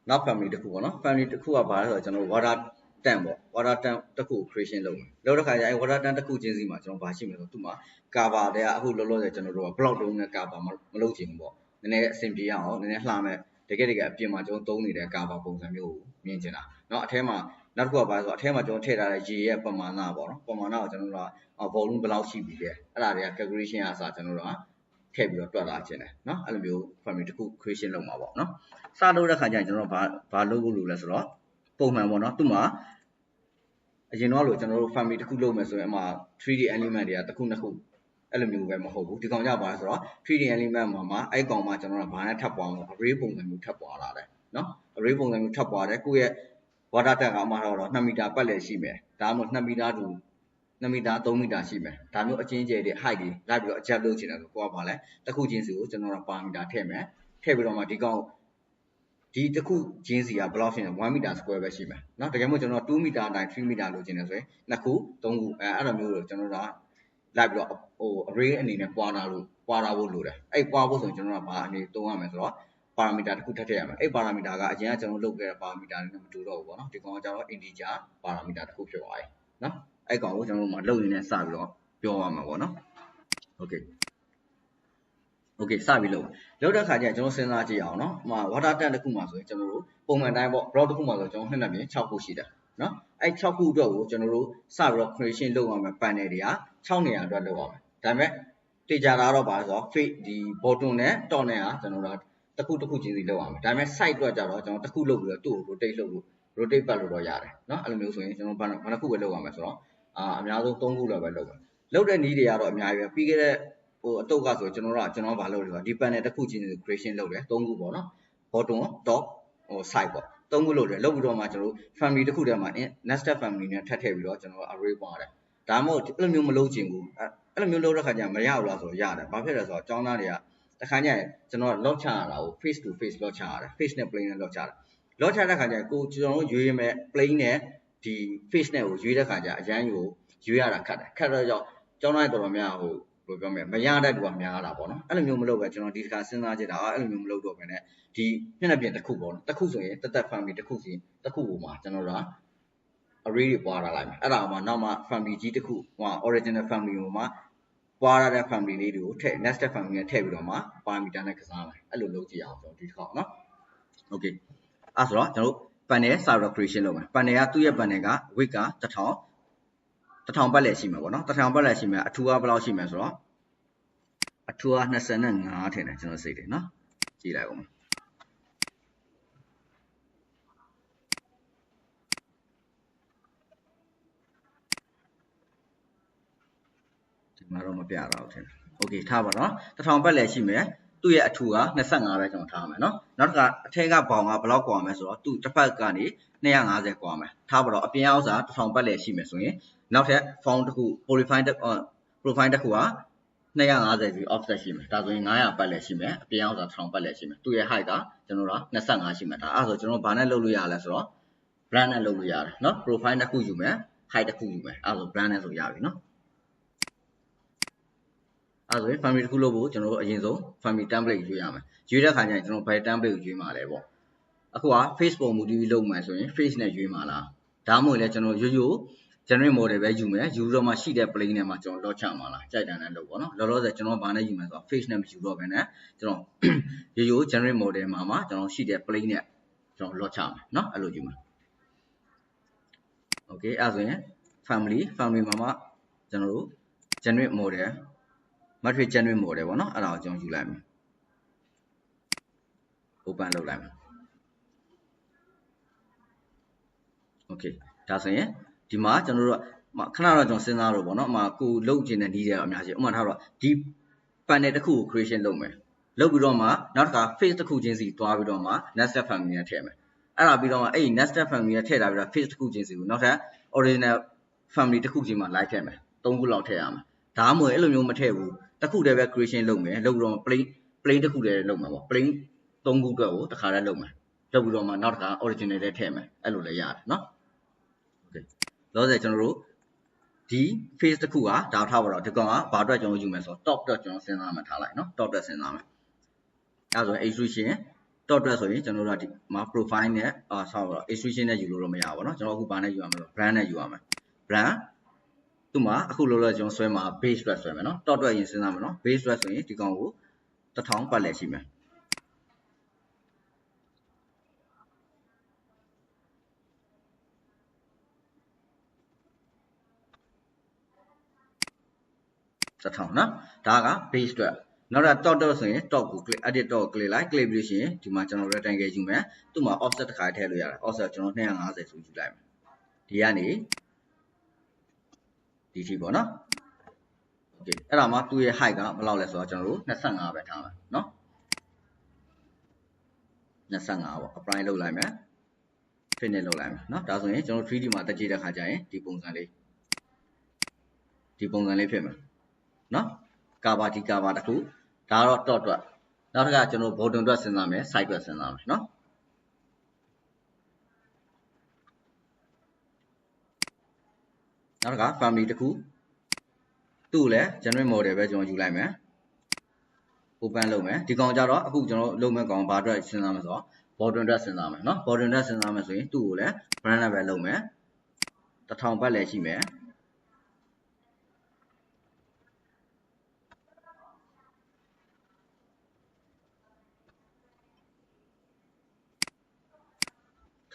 နောက် family တစ်ခုပေါ့နော် family တစ်ခုကဘာလဲဆိုတော့ကျွန်တော် water tank ပေါ့ water tank တစ်ခု creation လုပ်မယ်လုပ်တဲ့ခါကျအဲ့ water tank တစ်ခုချင်းစီမှာကျွန်တော်ဘာရှိမလဲဆိုတော့သူ့မှာ cover တွေကအခုလောလောဆယ်ကျွန်တော်တို့က block လုံးနဲ့ cover မလုပ်ချင်ဘူးပေါ့နည်းနည်းအဆင်ပြေအောင်နည်းနည်းလှမယ်တကယ်အပြင်မှာကျွန်တော်သုံးနေတဲ့ cover ပုံစံမျိုးကိုမြင်ချင်တာเนาะအထဲမှာနောက်တစ်ခုကဘာလဲဆိုတော့အထဲမှာကျွန်တော်ထည့်ထားတဲ့ရေရဲ့ပမာဏပေါ့နော်ပမာဏကိုကျွန်တော်တို့က volume ဘယ်လောက်ရှိပြီလဲအဲ့ဒါတွေက calculation အစားကျွန်တော်တို့ကထည့်ပြီးတော့တွက်လာခြင်းတယ်เนาะအဲ့လိုမျိုး family တစ်ခု creation လုပ်မှာပေါ့เนาะစလုပ်တဲ့ခါကျရင်ကျွန်တော်ဘာလုပ်ဖို့လိုလဲဆိုတော့ပုံမှန်ပေါ့เนาะသူ့မှာအရင်တော့လို့ကျွန်တော်တို့ family တစ်ခုလုပ်မယ်ဆိုရင်အမှ 3D element တွေကတစ်ခုနှစ်ခုအဲ့လိုမျိုးပဲမဟုတ်ဘူးဒီကောင်ကြပါလဲဆိုတော့ 3D element မှာအဲ့ကောင်မှာကျွန်တော်တို့ဘာနဲ့ထပ်ပွားအောင် array ပုံစံမျိုးထပ်ပွားလာတယ်เนาะ array ပုံစံမျိုးထပ်ပွားတယ်ကိုယ့်ရဲ့ water tank ကအမှတော့2မီတာပတ်လည်ရှိမယ်ဒါမှမဟုတ်2မီတာတူ2မီတာ3မီတာရှိမယ်ဒါမျိုးအချင်းကျယ်တဲ့ height တွေလိုက်ပြီးတော့ adjust လုပ်ချင်တယ်ဆိုကိုကဘာလဲတစ်ခုချင်းစီကိုကျွန်တော်တို့ပါမီတာထည့်မယ်ထည့်ပြီးတော့မှဒီကောင်ဒီတစ်ခုချင်းစီကဘယ်လောက်ရှိလဲ1မီတာ square ပဲရှိမယ်เนาะတကယ်မို့ကျွန်တော်2မီတာတိုင်း3မီတာလိုချင်တယ်ဆိုရင်နှစ်ခု3ခုအဲ့လိုမျိုးလို့ကျွန်တော်တို့လိုက်ပြီးတော့array အနေနဲ့ပွားတာဖို့လိုတယ်အဲ့ပွားဖို့ဆိုရင်ကျွန်တော်တို့ကဘာအနေသုံးရမယ်ဆိုတော့ပါရာမီတာတစ်ခုထပ်ထည့်ရမယ်အဲ့ပါရာမီတာကအရင်ကကျွန်တော်လုပ်ခဲ့တဲ့ပါရာမီတာတွေနဲ့မတူတော့ဘူးပေါ့နော်ဒီကောင်ကကျတော့ integer ပါရာမီတာတစ်ခုဖြစ်သွားပြီနော်အဲ့ကောင်ကိုကျွန်တော်တို့မှလုပ်ရင်းနဲ့စပြီးတော့ပြောရမှာပေါ့နော် okay စပြီးလုပ်တဲ့ခါကျရင်ကျွန်တော်စဉ်းစားကြည့်အောင်နော်ဟို water tank တစ်ခုမှာဆိုရင်ကျွန်တော်တို့ပုံမှန်တိုင်းပေါ့ block တစ်ခုမှာဆိုကျွန်တော်နှစ်ပြင်6ခုရှိတယ်နော်အဲ့6ခုအတွက်ကိုကျွန်တော်တို့စပြီးတော့ creation လုပ်ရမယ် panel တွေက6နေရာအတွက်လုပ်ရမယ်ဒါပေမဲ့တေချာတာတော့ပါဆိုတော့ face ဒီ bottom နဲ့ top နဲ့ကကျွန်တော်တို့တစ်ခုချင်းစီလုပ်ရမယ်ဒါပေမဲ့ side အတွက်ကြတော့ကျွန်တော်တစ်ခုလုပ်ပြီးတော့သူ့ကို rotate လုပ်လို့ rotate ပတ်လို့တော့ရတယ်เนาะအဲ့လိုမျိုးဆိုရင်ကျွန်တော်ဘာတစ်ခုပဲလုပ်ရမယ်ဆိုတော့အများဆုံး3ခုလောက်ပဲလုပ်မယ်လုပ်တဲ့နည်းတွေကတော့အများကြီးပဲပြီးခဲ့တဲ့အတုတ်ကဆိုကျွန်တော်ဘာလုပ်လဲဆိုတော့ဒီ panel တစ်ခုချင်းစီ creation လုပ်တယ်3ခုပေါ့နော် bottom top side ပေါ့3ခုလုပ်တယ်လုပ်ပြီးတော့မှကျွန်တော်တို့ family တစ်ခုတည်းမှာ nested family နဲ့ထပ်ထည့်ပြီးတော့ကျွန်တော် array ပွားတယ်ဒါမှမဟုတ်အဲ့လိုမျိုးမလုပ်ချင်ဘူးအဲ့လိုမျိုးလုပ်တဲ့ခါကျမရဘူးလားဆိုတော့ရတယ်ဘာဖြစ်လဲဆိုတော့အကြောင်းသားတွေကတခါကျရင်ကျွန်တော် lock ချရတာကို face to face lock ချရတယ် face နဲ့ plane နဲ့ lock ချတာ lock ချတဲ့ခါကျရင်ကျွန်တော်တို့ရွေးရမယ် plane နဲ့ဒီ face နဲ့ကိုရွေးတဲ့ခါကျအရန်ကိုရွေးရတာခက်တော့ကြောင့်ကျောင်းသားတွေတော်တော်များဘယ်လိုပြောမလဲမရတဲ့သူကများတာပေါ့နော်အဲ့လိုမျိုးမလုပ်ပဲကျွန်တော်ဒီတစ်ခါစဉ်းစားကြည့်တာအဲ့လိုမျိုးမလုပ်တော့ဘဲနဲ့ဒီမျက်နှာပြင်တစ်ခုပေါ့နော်တစ်ခုဆိုရင်တက် family တစ်ခုစီတစ်ခုကိုမှကျွန်တော်တို့ array တွေပွားထားလိုက်မယ်အဲ့ဒါမှနောက်မှ family ကြီးတစ်ခုဟို original family ကိုမှပွားရတဲ့ family လေးတွေကိုထည့် nested family နဲ့ထည့်ပြီးတော့မှ parameter နဲ့ကစားမယ်အဲ့လိုလုပ်ကြည့်အောင်ကျွန်တော်ဒီတစ်ခါနော် okay အဲ့ဆိုတော့ကျွန်တော်တို့ panel server creation လုပ်မယ် panel ကသူ့ရဲ့ panel က width က1000ပတ်လည်ရှိမှာပေါ့နော်1000ပတ်လည်ရှိမှာအထူကဘယ်လောက်ရှိမှာဆိုတော့အထူက25ထင်တယ်ကျွန်တော်စိတ်တယ်နော်ကြည့်လိုက်အောင်ဒီမှာတော့မပြတော့ဘူးထင်တယ် okay ထားပါတော့1000ပတ်လည်ရှိမယ်သူ့ရဲ့အထူက25ပဲကျွန်တော်ထားမယ်နော်နောက်တစ်ခါအထက်ကဘောင်ကဘယ်လောက်ကွာမယ်ဆိုတော့သူ့တစ်ဖက်ကနေ250ကွာမယ်ထားပါတော့အပြင်အောက်စာ1000ပတ်လည်ရှိမယ်ဆိုရင်နောက်ထပ် font တစ်ခု profile တစ်ခုက250ပြီး offset ရှိမယ်ဒါဆိုရင်900ပတ်လည်ရှိမယ်အပြင်အောက်စာ1000ပတ်လည်ရှိမယ်သူ့ရဲ့ height ကကျွန်တော်တို့25ရှိမယ်ဒါအဲ့ဆိုကျွန်တော်ဘာနဲ့လုပ်လို့ရလဲဆိုတော့ brand နဲ့လုပ်လို့ရတယ်เนาะ profile တစ်ခုယူမယ် height တစ်ခုယူမယ်အဲ့ဆို brand နဲ့ဆိုရပြီเนาะအဲ့ဆိုရင် family တစ်ခုလုပ်ဖို့ကျွန်တော်တို့အရင်ဆုံး family template ရွေးရမယ်ရွေးတဲ့ခါကျရင်ကျွန်တော်ဘယ် template ကိုရွေးမှာလဲပေါ့အခုက face ပုံမူတည်ပြီးလုပ်မယ်ဆိုရင် face နဲ့ရွေးမှာလားဒါမှမဟုတ်လဲကျွန်တော်ရိုးရိုး generate model ပဲယူမယ်ယူတော့မှရှိတဲ့ plane နဲ့မှကျွန်တော် load ချမှာလားကြိုက်တယ်နဲ့လုပ်ပေါ့နော်လောလောဆယ်ကျွန်တော်ဘာနဲ့ယူမယ်ဆိုတော့ face နဲ့မယူတော့ဘဲနဲ့ကျွန်တော်ရိုးရိုး generate model မှာမှကျွန်တော်ရှိတဲ့ plane နဲ့ကျွန်တော် load ချမှာเนาะအဲ့လိုယူမှာ okay အဲ့ဆိုရင် family မှာမှကျွန်တော်တို့ generate model matrix generate model ပေါ့နော်အဲ့ဒါကိုကျွန်တော်ယူလိုက်မယ် open လုပ်လိုက်မယ် okay ဒါဆိုရင်ဒီမှာကျွန်တော်တို့ခဏတော့ကျွန်တော်စဉ်းစားလို့ပေါ့နော်အမှကိုလုပ်ချင်တဲ့နည်းတွေအများကြီးဥပမာထားတော့ဒီ panel တစ်ခုကို creation လုပ်မယ်လုပ်ပြီးတော့မှနောက်တစ်ခါ face တစ်ခုချင်းစီတွားပြီးတော့မှ nested family နဲ့ထည့်မယ်အဲ့ဒါပြီးတော့မှအဲ့ဒီ nested family နဲ့ထည့်ထားပြီးတော့ face တစ်ခုချင်းစီကိုနောက်ထပ် original family တစ်ခုချင်းမှလိုက်ထည့်မယ်3ခုလောက်ထည့်ရမယ်ဒါမှမဟုတ်အဲ့လိုမျိုးမထည့်ဘူးတစ်ခုတည်းပဲ creation လုပ်မယ်လုပ်ပြီးတော့ plane တစ်ခုတည်းလုပ်မယ်ပေါ့ plane 3ခုအတွက်ကိုတစ်ခါတည်းလုပ်မယ်လုပ်ပြီးတော့မှနောက်တစ်ခါ original နဲ့ထည့်မယ်အဲ့လိုလည်းရတယ်เนาะ okay လောဆယ်ကျွန်တော်တို့ဒီ face တစ်ခုကဒါထားပါတော့ဒီကောင်ကဘာအတွက်ကျွန်တော်ယူမယ်ဆိုတော့ top အတွက်ကျွန်တော်စဉ်းစားမှထားလိုက်เนาะ top အတွက်စဉ်းစားမယ်အဲ့ဒါဆို extrusion တော့အတွက်ဆိုရင်ကျွန်တော်တို့ကဒီမှာ profile နဲ့ဆောက်တော့ extension နဲ့ယူလို့တော့မရဘူးเนาะကျွန်တော်အခုဘာနဲ့ယူရမလဲ brand နဲ့ယူရမယ် brand သူ့မှာအခုလောလောကျွန်တော်ဆွဲမှာ base rate ဆွဲမယ်เนาะတော့အတွက်ရင်စဉ်းစားမယ်เนาะ base rate ဆိုရင်ဒီကောင်ကို1000ပတ်လည်ရှိမယ်1000เนาะဒါက base rate နောက်တော့ဆိုရင် top ကို click edit top ကို click လိုက် click ပြီးရှင်ဒီမှာကျွန်တော် rectangle ယူမယ်သူ့မှာ offset တစ်ခါထည့်လို့ရတယ် offset ကျွန်တော်250ဆိုယူလိုက်မယ်ဒီကနေဒီထိပေါ့နော် okay အဲ့ဒါမှသူ့ရဲ့ height ကဘယ်လောက်လဲဆိုတော့ကျွန်တော်တို့25ပဲထားမယ်เนาะ25ပေါ့ apply လုပ်လိုက်မယ် finish လုပ်လိုက်မယ်เนาะဒါဆိုရင်ကျွန်တော် 3D မှာတက်ကြည့်တဲ့ခါကျရင်ဒီပုံစံလေးဖြစ်မယ်เนาะ cover ဒီ cover တစ်ခုဒါတော့ top အတွက်နောက်တစ်ခါကျွန်တော် bottom အတွက်စဉ်းစားမယ် side အတွက်စဉ်းစားမယ်เนาะနောက်တစ်ခါ family တစ်ခုသူ့လည်း generate model ပဲကျွန်တော်ယူလိုက်မယ် open လုပ်မယ်ဒီကောင်ကြတော့အခုကျွန်တော်လုပ်မဲ့ကောင်ဘာအတွက်စဉ်းစားမလဲဆိုတော့ bottom အတွက်စဉ်းစားမယ်เนาะ bottom အတွက်စဉ်းစားမယ်ဆိုရင်သူ့ကိုလည်း brand နဲ့ပဲလုပ်မယ်1000ပတ်လည်းရှိမယ်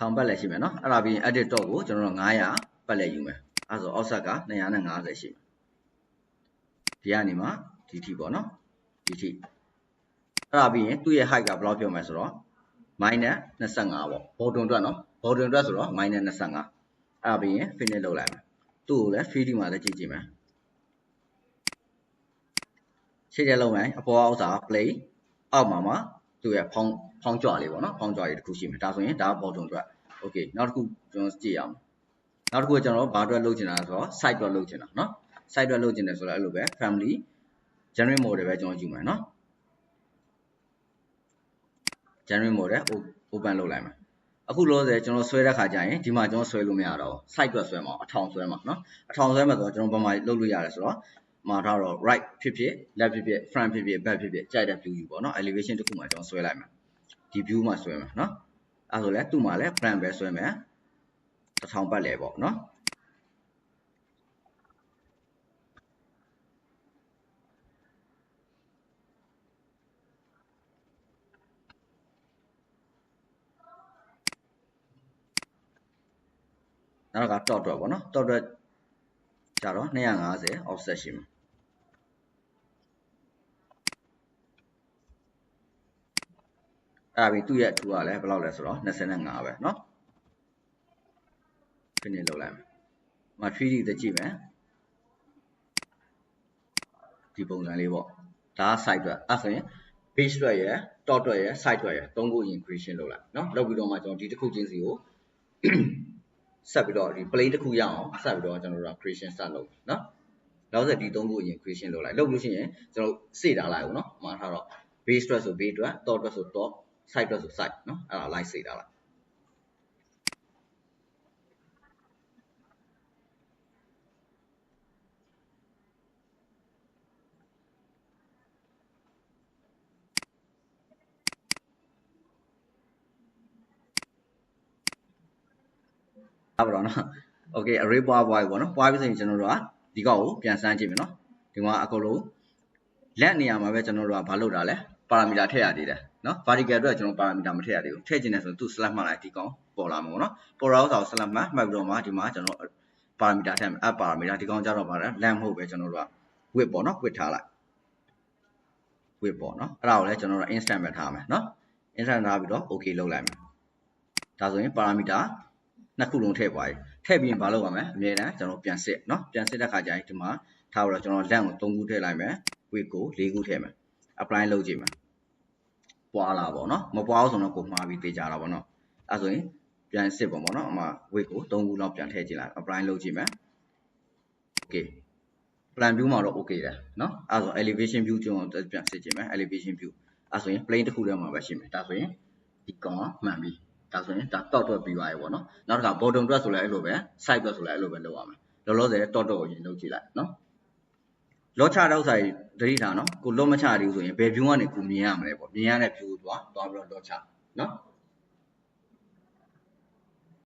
1000ပတ်လည်းရှိမယ်เนาะအဲ့ဒါပြီးရင် edit top ကိုကျွန်တော်တို့900ပတ်လည်းယူမယ်အဲ့ဆို offset က250ရှိမယ်ဒီကနေမှဒီထိပေါ့เนาะဒီထိအဲ့ဒါပြီးရင်သူ့ရဲ့ height ကဘယ်လောက်ပြောမယ်ဆိုတော့ -25 ပေါ့ bottom အတွက်เนาะ bottom အတွက်ဆိုတော့ -25 အဲ့ဒါပြီးရင် finish လုပ်လိုက်မယ်သူ့ကိုလည်း 3D မှာလည်းကြည့်မယ်ရှေ့တဲ့လုပ်မယ်အပေါ်အောက်စာ play အောက်မှာမှသူ့ရဲ့ဖောင်းကြွလေးပေါ့နော်ဖောင်းကြွလေးတစ်ခုရှိမယ်ဒါဆိုရင်ဒါ bottom အတွက် okay နောက်တစ်ခုကျွန်တော်ကြည့်အောင်နောက်တစ်ခုကျွန်တော်ဘာအတွက်လုပ်ချင်တာလဲဆိုတော့ site အတွက်လုပ်ချင်တာเนาะ site အတွက်လုပ်ချင်တယ်ဆိုတော့အဲ့လိုပဲ family generate model ပဲကျွန်တော်ယူမယ်เนาะ generate model open လုပ်လိုက်မယ်အခုလောဆယ်ကျွန်တော်ဆွဲတဲ့ခါကျရင်ဒီမှာကျွန်တော်ဆွဲလို့မရတော့ site အတွက်ဆွဲမှာအထောင်ဆွဲမှာเนาะအထောင်ဆွဲမှာဆိုတော့ကျွန်တော်ဘာမှလုပ်လို့ရတယ်ဆိုတော့မှာထားတော့ right ဖြစ်ဖြစ် left ဖြစ်ဖြစ် front ဖြစ်ဖြစ် back ဖြစ်ဖြစ်ကြိုက်တဲ့ view ယူပေါ့เนาะ elevation တစ်ခုမှာကျွန်တော်ဆွဲလိုက်မယ်ဒီ view မှာဆွဲမယ်เนาะအဲ့ဆိုလဲသူ့မှာလဲ plan ပဲဆွဲမယ်1000ပတ်လဲပေါ့เนาะနောက်က top တော့ပေါ့เนาะ top တော့ကြတော့250 offset ရှိမှာအဲ့ပြီးသူ့ရဲ့ tool ကလည်းဘယ်လောက်လဲဆိုတော့25ပဲเนาะ finish လုပ်လိုက်မယ်မှာ 3D သကြည့်မယ်ဒီပုံစံလေးပေါ့ဒါ site အတွက်အဲ့ဆိုရင် base အတွက်ရယ် top အတွက်ရယ် site အတွက်ရယ်သုံးခု creation လုပ်လိုက်เนาะလုပ်ပြီးတော့မှကျွန်တော်ဒီတစ်ခုချင်းစီကိုဆက်ပြီးတော့ဒီ plane တစ်ခုရအောင်ဆက်ပြီးတော့ကျွန်တော်တို့ creation start လုပ်เนาะနောက်ဆက်ဒီသုံးခု creation လုပ်လိုက်လုပ်လို့ရှိရင်ကျွန်တော်စေ့ထားလိုက်အောင်เนาะမှာထားတော့ base အတွက်ဆို base အတွက် top အတွက်ဆို top site အတွက်ဆို site เนาะအဲ့ဒါလိုက်စေ့ထားလိုက်အဲ့တော့เนาะ okay array ပွားပေါ့เนาะပွားပြီးဆိုရင်ကျွန်တော်တို့ကဒီကောက်ကိုပြန်စမ်းကြည့်မယ်เนาะဒီမှာအကုန်လုံးလက်နေရာမှာပဲကျွန်တော်တို့ကဘာလုပ်တာလဲ parameter ထည့်ရသေးတယ်เนาะ vertical အတွက်ကျွန်တော် parameter မထည့်ရသေးဘူးထည့်ခြင်းနဲ့ဆိုရင်သူ slash မှတ်လိုက်ဒီကောင်ပေါ်လာမှာပေါ့เนาะပေါ်လာတော့ slash မှတ်ပြီးတော့မှဒီမှာကျွန်တော် parameter ထည့်မယ် parameter ဒီကောင်ကြတော့ပါတယ် length မဟုတ်ပဲကျွန်တော်တို့က width ပေါ့เนาะ width ထားလိုက် width ပေါ့เนาะအဲ့ဒါကိုလည်းကျွန်တော်တို့ instant ပဲထားမယ်เนาะ instant ထားပြီးတော့ okay လုပ်လိုက်မယ်ဒါဆိုရင် parameter နှစ်ခုလုံးထည့်ပါပြီထည့်ပြီးရင်ဘာလုပ်ရမလဲအမြဲတမ်းကျွန်တော်ပြန်စစ်เนาะပြန်စစ်တဲ့ခါကျရင်ဒီမှာထားပြီးတော့ကျွန်တော် length ကို3ခုထည့်လိုက်မယ် width ကို4ခုထည့်မယ် apply လုပ်ကြည့်မယ်ပွားလာပေါ့เนาะမပွားဘူးဆိုတော့ကိုမှားပြီးပေးကြတာပေါ့เนาะအဲ့ဆိုရင်ပြန်စစ်ပေါ့เนาะအမှ width ကို3ခုလောက်ပြန်ထည့်ကြည့်လိုက် apply လုပ်ကြည့်မယ် okay plan view မှာတော့ okay တယ်เนาะအဲ့ဆို elevation view ကျွန်တော်ပြန်စစ်ကြည့်မယ် elevation view အဲ့ဆိုရင် plane တစ်ခုထဲမှာပဲရှိမယ်ဒါဆိုရင်ဒီကောင်ကမှန်ပြီဒါဆိုရင်ဒါ top တော့ပြီးသွားပြီပေါ့เนาะနောက်တစ်ခါ bottom အတွက်ဆိုလည်းအဲ့လိုပဲ side အတွက်ဆိုလည်းအဲ့လိုပဲလုပ်ရမယ်လောလောဆယ် top ကိုရင်လုပ်ကြည့်လိုက်เนาะလောချတဲ့ဥစ္စာကြီးတတိထားเนาะကိုလောမချရဘူးဆိုရင်ဘယ် view ကနေကိုမြင်ရမလဲပေါ့မြင်ရတဲ့ view ကိုသွားပြီးတော့လောချ နော်